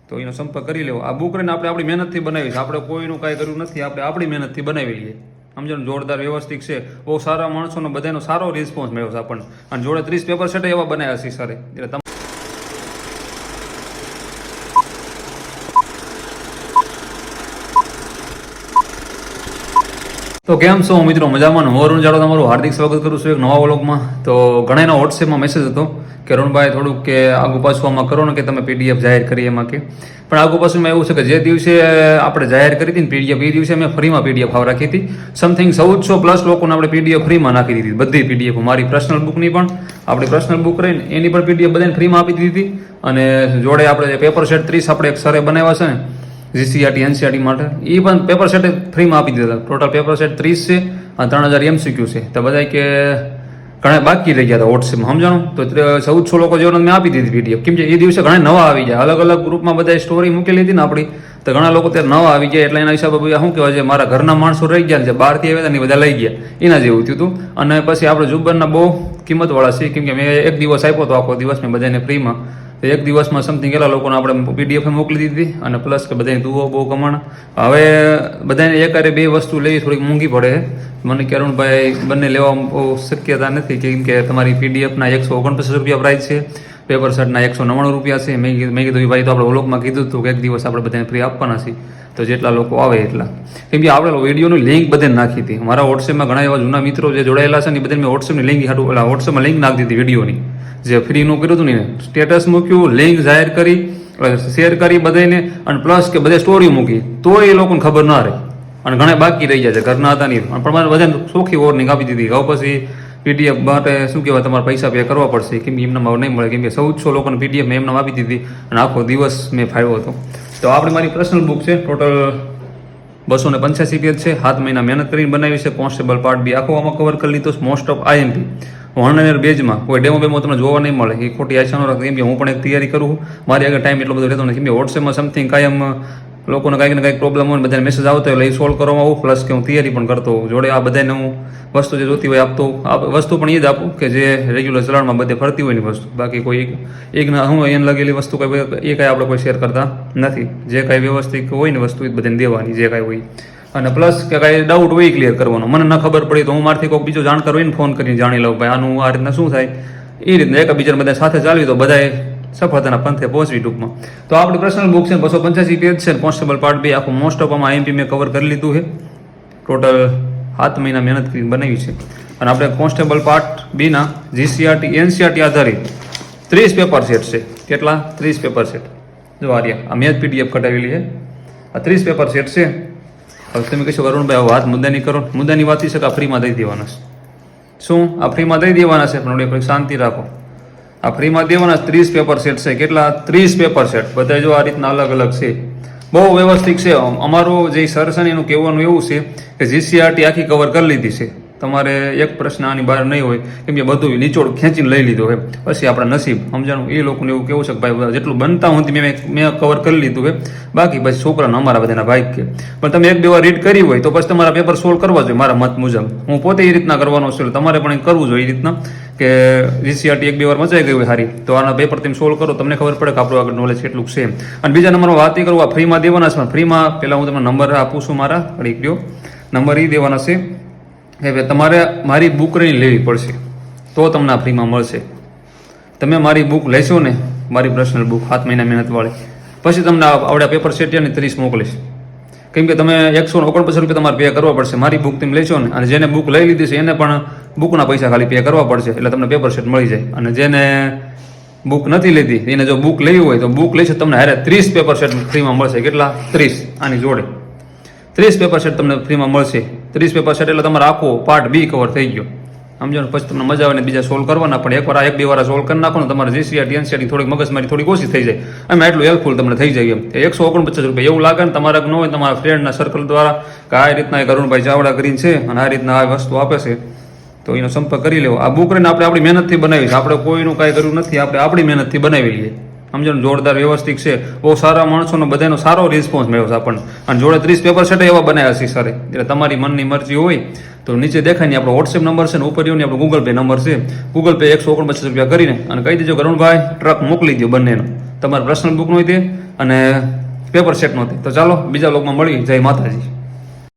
તો એનો સંપર્ક કરી લેવો. આ બુક રહીને આપણે આપણી મહેનતથી બનાવી છે, આપણે કોઈનું કાંઈ કર્યું નથી, આપણે આપણી મહેનતથી બનાવી લઈએ. સમજો ને, જોરદાર વ્યવસ્થિત છે, બહુ સારા માણસોનો બધાનો સારો રિસ્પોન્સ મળ્યો છે આપણને. અને જોડે 30 પેપર સેટ એવા બનાવ્યા છે સરે. એટલે તો કેમ છો મિત્રો, મજામાં? હું અરુણ જાડો તમારું હાર્દિક સ્વાગત કરું છું એક નવા વ્લોગમાં. તો ઘણાના વોટ્સએપમાં મેસેજ હતો કે અરુણભાઈ થોડુંક કે આગુ પાછું આમાં કરો ને કે તમે પીડીએફ જાહેર કરી એમાં કે. પણ આગુ પાછુંમાં એવું છે કે જે દિવસે આપણે જાહેર કરી હતી ને પીડીએફ, એ દિવસે મેં ફ્રીમાં પીડીએફ આવ રાખી હતી. સમથિંગ 1400+ લોકોને આપણે પીડીએફ ફ્રીમાં નાખી દીધી, બધી પીડીએફ, મારી પર્સનલ બુકની પણ, આપણી પર્સનલ બુક રહીને એની પણ પીડીએફ બધાને ફ્રીમાં આપી દીધી. અને જોડે આપણે જે પેપર સેટ 30 આપણે એક સરે બનાવ્યા છે ને જીસીઆરટી એનસીઆરટી માટે, એ પણ પેપર સેટ ફ્રીમાં આપી દીધા. ટોટલ પેપર સેટ 30 છે અને 3000 MCQ છે. તો બધા કે ઘણા બાકી રહી ગયા હતા વોટ્સએપમાં, સમજાણું? તો 1400 લોકો જેવો મેં આપી દીધી પીડીએફ. કેમ કે એ દિવસે ઘણા નવા આવી જાય, અલગ અલગ ગ્રુપમાં બધા સ્ટોરી મૂકેલી હતી ને આપણી, તો ઘણા લોકો ત્યારે નવા આવી ગયા. એટલે એના હિસાબે શું કહેવાય છે, મારા ઘરના માણસો રહી ગયા છે, બહારથી આવ્યા હતા ને બધા લઈ ગયા, એના જેવું થયું હતું. અને પછી આપણે જુબ્બરના બહુ કિંમતવાળા છે, કેમ કે મેં એક દિવસ આપ્યો હતો, આખો દિવસ મેં બધાને ફ્રીમાં. તો એક દિવસમાં સમથિંગ એટલા લોકોને આપણે પીડીએફ મોકલી દીધી. અને પ્લસ કે બધાની દુઓ બહુ કમાણ. હવે બધાને એકારે બે વસ્તુ લેવી થોડીક મોંઘી પડે. મને કે અરુણભાઈ બંને લેવા બહુ શક્યતા નથી, કેમ કે તમારી પીડીએફના 149 રૂપિયા પ્રાઇસ છે, પેપર સેટના 199 રૂપિયા છે. મેં કીધું ભાઈ, તો આપણે વ્લોગમાં કીધું હતું કે એક દિવસ આપણે બધાને ફ્રી આપવાના છીએ, તો જેટલા લોકો આવે એટલા. કેમ કે આપણે વિડીયોની લિંક બધાને નાખી હતી. મારા વોટ્સએપમાં ઘણા એવા જૂના મિત્રો જે જોડાયેલા છે ને, એ બધાને મેં વોટ્સએપની લિંક વોટ્સએપમાં લિંક નાખી દીધી વિડીયોની, જે ફ્રીનું કર્યું હતું ને, સ્ટેટસ મૂક્યું, લિંક જાહેર કરી, શેર કરી બધાને, અને પ્લસ કે બધે સ્ટોરી મૂકી, તો એ લોકોને ખબર ના રહે. અને ઘણા બાકી રહી જાય છે, ઘરના હતા નહીં, પણ મારે બધાને ચોખ્ખી વોર્નિંગ આપી દીધી. હવે પછી પીડીએફ માટે શું કહેવાય, તમારે પૈસા પે કરવા પડશે, કેમ કે એમનામાં નહીં મળે. કેમ કે 1400 લોકોને પીડીએફ મેં એમને આપી દીધી અને આખો દિવસ મેં ફાવ્યો હતો. તો આપણે મારી પર્સનલ બુક છે, ટોટલ 285 પેજ છે, 7 મહિના મહેનત કરીને બનાવી છે. કોન્સ્ટેબલ પાર્ટ બી આખો આમાં કવર કરી લીધો. મોસ્ટ ઓફ આઈએમપી 100 પેજમાં કોઈ ડેમો તમને જોવા નહીં મળે, એ ખોટી આશા ન રાખે. કેમ કે હું પણ એક તૈયારી કરું છું, મારી આગળ ટાઈમ એટલો બધો રહેતો નથી. કેમ કે વોટ્સએપમાં સમથિંગ કાયમ લોકોને કાંઈક ને કાંઈક પ્રોબ્લેમ હોય, બધાને મેસેજ આવતો હોય, એટલે એ સોલ્વ કરવામાં આવું. પ્લસ કે હું તૈયારી પણ કરતો હોઉં, જોડે આ બધાને હું વસ્તુ જે જોતી હોય આપતો હોઉં. વસ્તુ પણ એ જ આપું કે જે રેગ્યુલર ચલણમાં બધે ફરતી હોય ની વસ્તુ. બાકી કોઈ એક ના હું એને લગેલી વસ્તુ એ કાંઈ આપણે કોઈ શેર કરતા નથી. જે કાંઈ વ્યવસ્થિત હોય ને વસ્તુ એ બધાને દેવાની, જે કાંઈ હોય. અને પ્લસ કે કાંઈ ડાઉટ હોય ક્લિયર કરવાનો. મને ન ખબર પડી તો હું મારથી કોઈ બીજો જાણકાર હોય ને ફોન કરીને જાણી લઉં, ભાઈ આનું આ રીતના શું થાય. એ રીતના એકબીજાને બધા સાથે ચાલવી તો બધાએ સફળતાના પંથે પહોંચવી ટૂંકમાં. તો આપણી પર્સનલ બુક છે, 285 પેજ છે. કોન્સ્ટેબલ પાર્ટ 2 આખું મોસ્ટ ઓફ આમાં આઈએમપી મેં કવર કરી લીધું છે. ટોટલ 7 મહિના મહેનત કરીને બનાવી છે. અને આપણે કોન્સ્ટેબલ પાર્ટ 2 ના જીસીઆરટી એનસીઆરટી આધારિત 30 પેપર સેટ છે. કેટલા? 30 પેપર સેટ. જો આ મેં જ પીડીએફ કઢાવેલી છે. આ 30 પેપર સેટ છે. હવે તમે કહેશો અરુણભાઈ વાત મુદ્દાની કરો. મુદ્દાની વાત છે કે આ ફ્રીમાં દઈ દેવાના છે. શું આ ફ્રીમાં દઈ દેવાના છે? પણ થોડી શાંતિ રાખો. આ ફ્રીમાં દેવાના 30 પેપર સેટ છે. કેટલા? 30 પેપર સેટ. બધા જો આ રીતના અલગ અલગ છે, બહુ વ્યવસ્થિત છે. અમારું જે સર છે ને એનું કહેવાનું એવું છે કે જીસીઆરટી આખી કવર કરી લીધી છે. તમારે એક પ્રશ્ન આની બહાર નહીં હોય, કેમ કે બધું નિચોડ ખેંચીને લઈ લીધો હોય. પછી આપણા નસીબ, સમજાણું? એ લોકોને એવું કેવું છે કે ભાઈ જેટલું બનતા હું મેં કવર કરી લીધું હોય. બાકી પછી છોકરાને અમારા બધાના ભાઈ કે પણ તમે 1-2 વાર રીડ કરી હોય તો પછી તમારા પેપર સોલ્વ કરવા જોઈએ. મારા મત મુજબ હું પોતે એ રીતના કરવાનો છું, તમારે પણ કરવું જોઈએ એ રીતના કે જીસીઆરટી 1-2 વાર મચાઈ ગઈ હોય સારી, તો આના પેપર તમે સોલ્વ કરો, તમને ખબર પડે કે આપણું આગળ નોલેજ કેટલું છે. અને બીજા નંબરમાં વાત એ કરું, આ ફ્રીમાં દેવાના છે. ફ્રીમાં પહેલાં હું તમને નંબર આપું છું, મારા ઘડી ગયો નંબર એ દેવાના છે કે તમારે મારી બુક રહીને લેવી પડશે તો તમને આ ફ્રીમાં મળશે. તમે મારી બુક લેશો ને, મારી પર્સનલ બુક 7 મહિના મહેનતવાળી, પછી તમને આવડે પેપર સેટ ને 30 મોકલીશ. કેમ કે તમે 149 રૂપિયા તમારે પે કરવા પડશે. મારી બુક તમે લેશો ને, અને જેને બુક લઈ લીધી છે એને પણ બુકના પૈસા ખાલી પે કરવા પડશે, એટલે તમને પેપર સેટ મળી જાય. અને જેને બુક નથી લીધી એને જો બુક લેવી હોય તો બુક લેશે, તમને હારે 30 પેપર સેટ ફ્રીમાં મળશે. કેટલા? 30. આની જોડે 30 પેપર સેટ તમને ફ્રીમાં મળશે. 30 પેપર સેટ એટલે તમારે આખો પાર્ટ 2 કવર થઈ ગયો, સમજો ને? પછી તમને મજા આવે ને બીજા સોલ્વ કરવાના. પણ એકવાર 1-2 વાર સોલ્વ કરી નાખો ને, તમારે જીસીઆરટી એનસીઆરટી થોડીક મગજમારી થોડીક ઓછી થઈ જાય. એમાં એટલું હેલ્પફુલ તમને થઈ જાય. એમ 149 રૂપિયા એવું લાગે ને તમારા ન હોય, તમારા ફ્રેન્ડના સર્કલ દ્વારા કે આ રીતના એક અરુણભાઈ ચાવડા કરીને છે અને આ રીતના આ વસ્તુ આપે છે, તો એનો સંપર્ક કરી લેવો. આ બુક રહીને આપણે આપણી મહેનતથી બનાવી છે, આપણે કોઈનું કાંઈ કર્યું નથી, આપણે આપણી મહેનતથી બનાવી લઈએ. સમજો ને? જોરદાર વ્યવસ્થિત છે, બહુ સારા માણસોનો બધાનો સારો રિસ્પોન્સ મળ્યો છે આપણને. અને જોડે 30 પેપર સેટ એવા બનાવ્યા છે સરે. એટલે તમારી મનની મરજી હોય તો નીચે દેખાય ને આપણો વોટ્સએપ નંબર છે ને, ઉપર ને આપણો ગૂગલ પે નંબર છે. ગૂગલ પે 149 રૂપિયા કરીને અને કહી દેજો કે અરુણભાઈ ટ્રક મોકલી દો બંનેનો, તમારે પર્સનલ બુકનો હોય તે અને પેપર સેટનો તે. તો ચાલો બીજા વ્લોગમાં મળીએ. જય માતાજી.